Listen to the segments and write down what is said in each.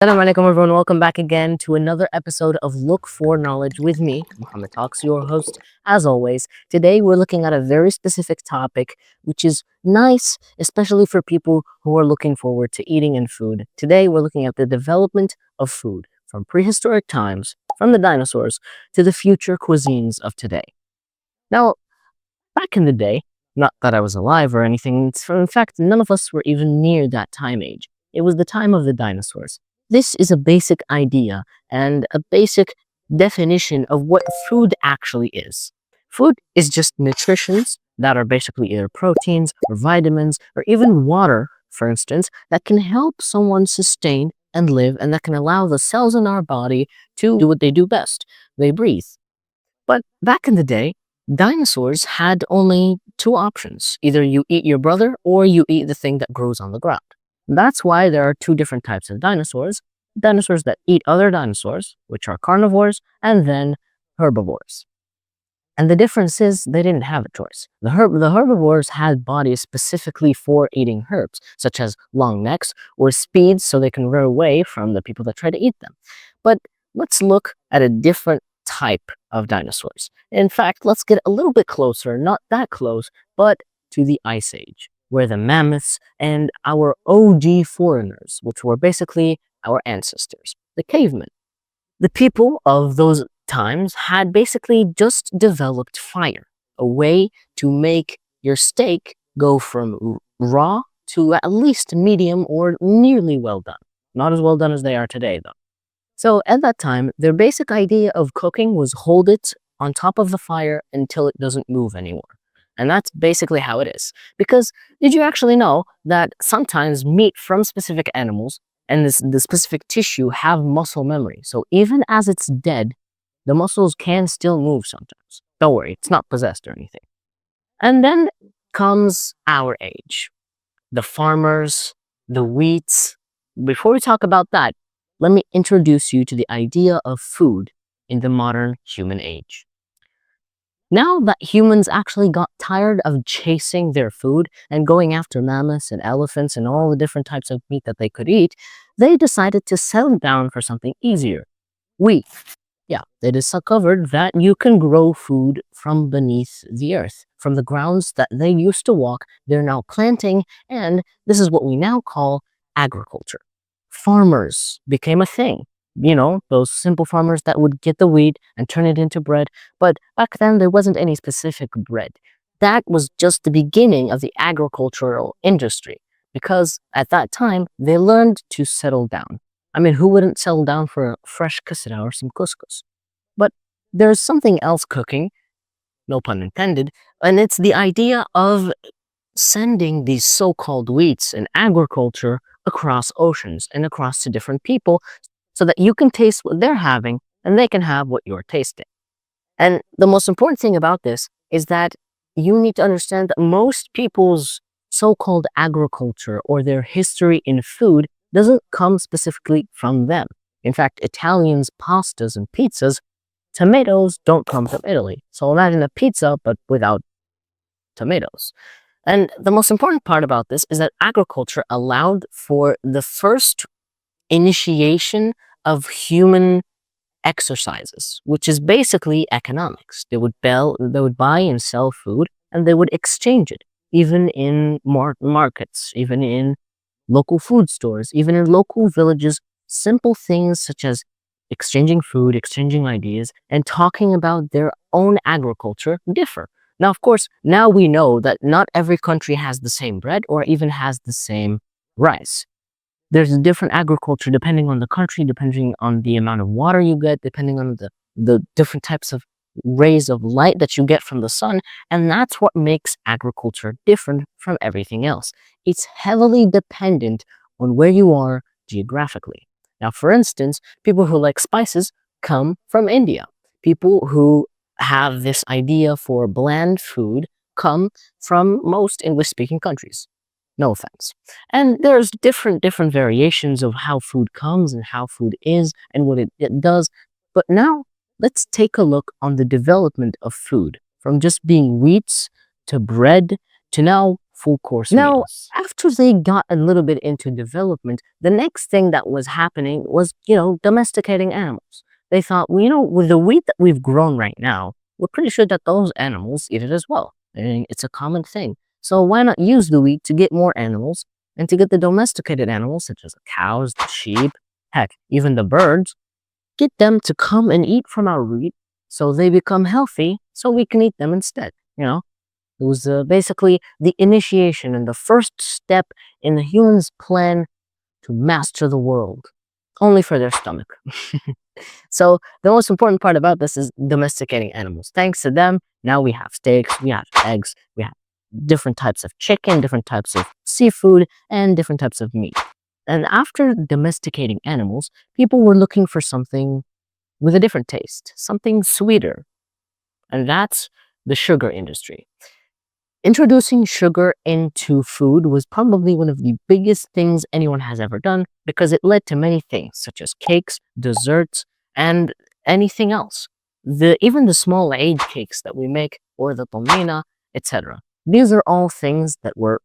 Assalamu alaikum everyone, welcome back again to another episode of Look for Knowledge with me, Muhammad Talks, your host, as always. Today we're looking at a very specific topic, which is nice, especially for people who are looking forward to eating and food. Today we're looking at the development of food, from prehistoric times, from the dinosaurs, to the future cuisines of today. Now, back in the day, not that I was alive or anything, in fact, none of us were even near that time age. It was the time of the dinosaurs. This is a basic idea and a basic definition of what food actually is. Food is just nutritions that are basically either proteins or vitamins or even water, for instance, that can help someone sustain and live and that can allow the cells in our body to do what they do best. They breathe. But back in the day, dinosaurs had only two options. Either you eat your brother or you eat the thing that grows on the ground. That's why there are two different types of dinosaurs. Dinosaurs that eat other dinosaurs, which are carnivores, and then herbivores. And the difference is they didn't have a choice. The herbivores had bodies specifically for eating herbs, such as long necks or speeds so they can run away from the people that try to eat them. But let's look at a different type of dinosaurs. In fact, let's get a little bit closer, not that close, but to the Ice Age, where the mammoths and our OG foreigners, which were basically our ancestors, the cavemen. The people of those times had basically just developed fire, a way to make your steak go from raw to at least medium or nearly well done. Not as well done as they are today, though. So at that time, their basic idea of cooking was hold it on top of the fire until it doesn't move anymore. And that's basically how it is. Because did you actually know that sometimes meat from specific animals and the specific tissue have muscle memory? So even as it's dead, the muscles can still move sometimes. Don't worry, it's not possessed or anything. And then comes our age. The farmers, the wheats. Before we talk about that, let me introduce you to the idea of food in the modern human age. Now that humans actually got tired of chasing their food and going after mammoths and elephants and all the different types of meat that they could eat, they decided to settle down for something easier. Wheat. Yeah, they discovered that you can grow food from beneath the earth. From the grounds that they used to walk, they're now planting, and this is what we now call agriculture. Farmers became a thing. You know, those simple farmers that would get the wheat and turn it into bread. But back then, there wasn't any specific bread. That was just the beginning of the agricultural industry because at that time, they learned to settle down. I mean, who wouldn't settle down for a fresh kasra or some couscous? But there's something else cooking, no pun intended, and it's the idea of sending these so-called wheats in agriculture across oceans and across to different people so that you can taste what they're having and they can have what you're tasting. And the most important thing about this is that you need to understand that most people's so-called agriculture or their history in food doesn't come specifically from them. In fact, Italians' pastas and pizzas, tomatoes don't come from Italy. So imagine a pizza, but without tomatoes. And the most important part about this is that agriculture allowed for the first initiation of human exercises, which is basically economics. They would buy and sell food, and they would exchange it, even in markets, even in local food stores, even in local villages. Simple things such as exchanging food, exchanging ideas, and talking about their own agriculture differ. Now, of course, now we know that not every country has the same bread or even has the same rice. There's a different agriculture depending on the country, depending on the amount of water you get, depending on the different types of rays of light that you get from the sun. And that's what makes agriculture different from everything else. It's heavily dependent on where you are geographically. Now, for instance, people who like spices come from India. People who have this idea for bland food come from most English-speaking countries. No offense. And there's different variations of how food comes and how food is and what it does. But now let's take a look on the development of food from just being wheats to bread to now full course Now, meals. After they got a little bit into development, the next thing that was happening was, domesticating animals. They thought, well, with the wheat that we've grown right now, we're pretty sure that those animals eat it as well. And it's a common thing. So why not use the wheat to get more animals and to get the domesticated animals, such as the cows, the sheep, heck, even the birds, get them to come and eat from our wheat so they become healthy so we can eat them instead. It was basically the initiation and the first step in the humans' plan to master the world, only for their stomach. So the most important part about this is domesticating animals. Thanks to them, now we have steaks, we have eggs, we have different types of chicken, different types of seafood, and different types of meat. And after domesticating animals, people were looking for something with a different taste, something sweeter. And that's the sugar industry. Introducing sugar into food was probably one of the biggest things anyone has ever done because it led to many things, such as cakes, desserts, and anything else. Even the small aid cakes that we make, or the tomina, etc. These are all things that were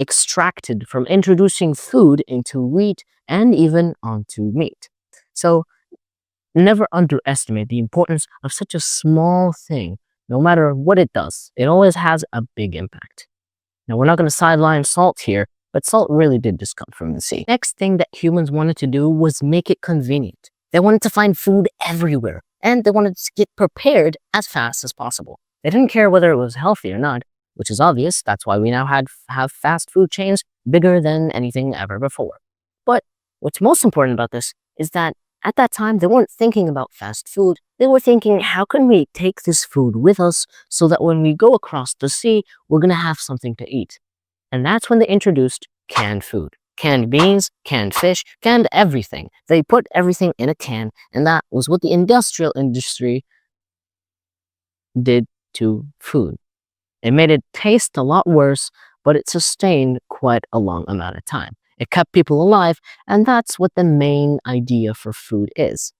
extracted from introducing food into wheat and even onto meat. So never underestimate the importance of such a small thing. No matter what it does, it always has a big impact. Now, we're not going to sideline salt here, but salt really did just come from the sea. Next thing that humans wanted to do was make it convenient. They wanted to find food everywhere, and they wanted to get prepared as fast as possible. They didn't care whether it was healthy or not, which is obvious. That's why we now have fast food chains bigger than anything ever before. But what's most important about this is that at that time, they weren't thinking about fast food. They were thinking, how can we take this food with us so that when we go across the sea, we're going to have something to eat? And that's when they introduced canned food. Canned beans, canned fish, canned everything. They put everything in a can, and that was what the industrial industry did to food. It made it taste a lot worse, but it sustained quite a long amount of time. It kept people alive, and that's what the main idea for food is.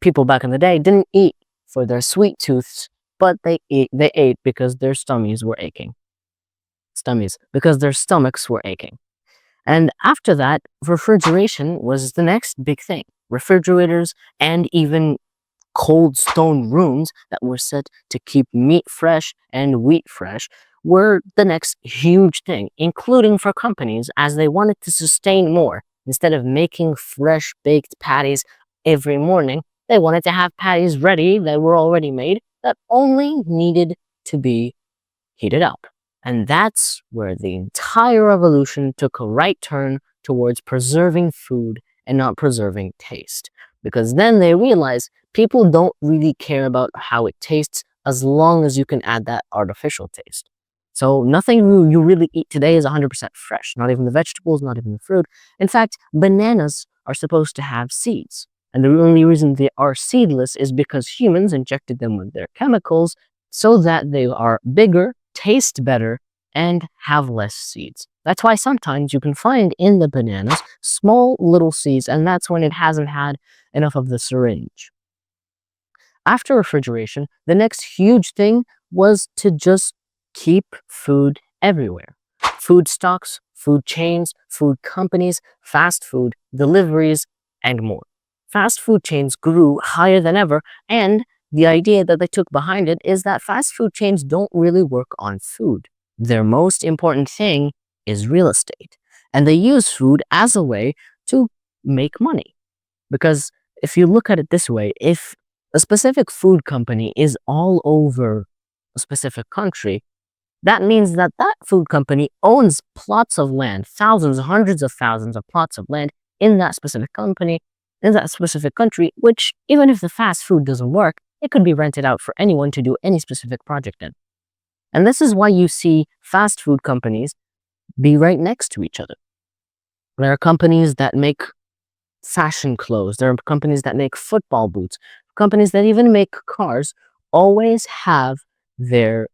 People back in the day didn't eat for their sweet tooths, but they ate because their stomachs were aching. Because their stomachs were aching. And after that, refrigeration was the next big thing. Refrigerators and even cold stone rooms that were set to keep meat fresh and wheat fresh were the next huge thing, including for companies as they wanted to sustain more. Instead of making fresh baked patties every morning, they wanted to have patties ready that were already made that only needed to be heated up. And that's where the entire revolution took a right turn towards preserving food and not preserving taste. Because then they realized people don't really care about how it tastes as long as you can add that artificial taste. So nothing you really eat today is 100% fresh, not even the vegetables, not even the fruit. In fact, bananas are supposed to have seeds. And the only reason they are seedless is because humans injected them with their chemicals so that they are bigger, taste better, and have less seeds. That's why sometimes you can find in the bananas small little seeds, and that's when it hasn't had enough of the syringe. After refrigeration, the next huge thing was to just keep food everywhere. Food stocks, food chains, food companies, fast food, deliveries, and more. Fast food chains grew higher than ever, and the idea that they took behind it is that fast food chains don't really work on food. Their most important thing is real estate, and they use food as a way to make money. Because if you look at it this way, if a specific food company is all over a specific country, that means that that food company owns plots of land, thousands, hundreds of thousands of plots of land in that specific company, in that specific country, which even if the fast food doesn't work, it could be rented out for anyone to do any specific project in. And this is why you see fast food companies be right next to each other. There are companies that make fashion clothes. There are companies that make football boots. Companies that even make cars always have their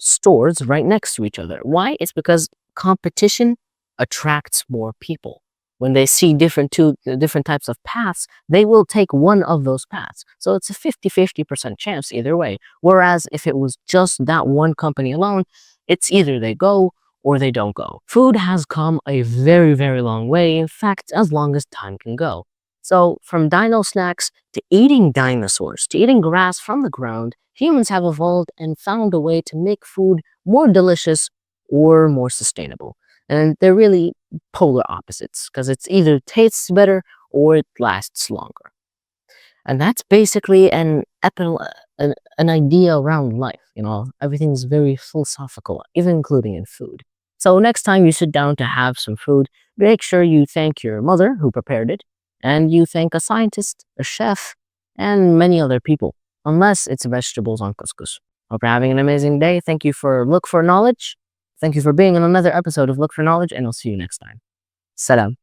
stores right next to each other. Why? It's because competition attracts more people. When they see different types of paths, they will take one of those paths. So it's a 50-50% chance either way. Whereas if it was just that one company alone, It's either they go or they don't go. Food has come a very, very long way. In fact, as long as time can go. So, from dino snacks to eating dinosaurs to eating grass from the ground, humans have evolved and found a way to make food more delicious or more sustainable. And they're really polar opposites because it's either tastes better or it lasts longer. And that's basically an idea around life. Everything's very philosophical, even including in food. So next time you sit down to have some food, make sure you thank your mother who prepared it, and you thank a scientist, a chef, and many other people, unless it's vegetables on couscous. Hope you're having an amazing day. Thank you for Look for Knowledge. Thank you for being on another episode of Look for Knowledge, and I'll see you next time. Salam.